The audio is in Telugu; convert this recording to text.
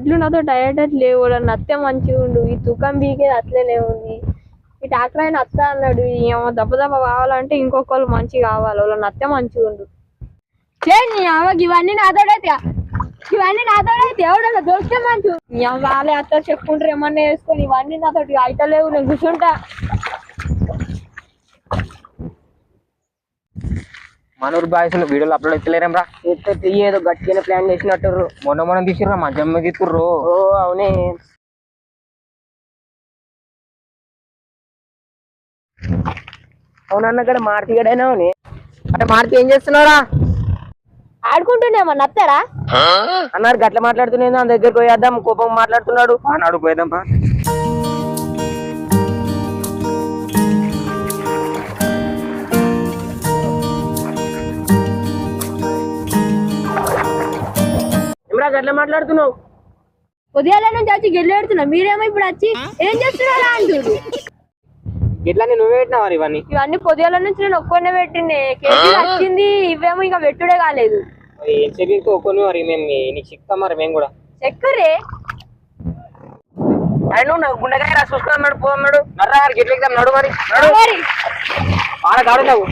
ఒడ్లు నాతో డయట్ లేవు నత్తే మంచిగా ఉండు ఈ తుకం బీకేది అట్లనే ఉంది ఈ డాక్టర్ ఆయన అత్త అన్నాడు ఏమో దెబ్బ కావాలంటే ఇంకొకళ్ళు మంచిగా కావాలి వాళ్ళ నత్తే మంచిగా ఉండు ఇవన్నీ నాతోడైతే ఎవడన్నా దొరికితే మంచి వాళ్ళే అత్త చెప్పుకుంటారు ఏమన్నా వేసుకొని ఇవన్నీ నాతోటి అయితే లేవు నేను కూర్చుంటా మనూరు బాయ్స్ వీడియోలు అప్లోడ్ ఎత్తలేరేమ్రా ఏదో గట్టిగానే ప్లాన్ చేసినట్టు మొన్న తీసిర్రా మా జమ్మ తీసుకుర్రు ఓ అవునే అవునన్న గడ మారుతి గడైనా అవునే అంటే మారుతి ఏం చేస్తున్నారా ఆడుకుంటున్నామో నత్తారా అన్నారు గట్ల మాట్లాడుతున్నాయి నా దగ్గర పోయేద్దాం కోపం మాట్లాడుతున్నాడు అన్నాడు పోయేద్దాం పా ఏమరా గట్ల మాట్లాడుతున్నావు ఉదయాల నుంచి వచ్చి గెల్లెడుతున్నా మీరేమో ఇప్పుడు వచ్చి ఏం చేస్తున్నారా అంటున్నారు గిట్లని నువ్వే పెట్టినావు మరి ఇవన్నీ పొద్దుల నుంచి నేను ఒక్కనే పెట్టిండే కేజీ వచ్చింది ఇవేమో ఇంకా పెట్టుడే కాలేదు ఏం చెప్పి ఒక్కొని మరి మేము నీకు చెప్తాం మరి మేము కూడా చక్కరే అరే నువ్వు నాకు గుండెకాయ రా చూసుకున్నాడు పోన్నాడు నర్రా గిట్ల ఎగ్జామ్ నడు మరి ఆడ కాడు నువ్వు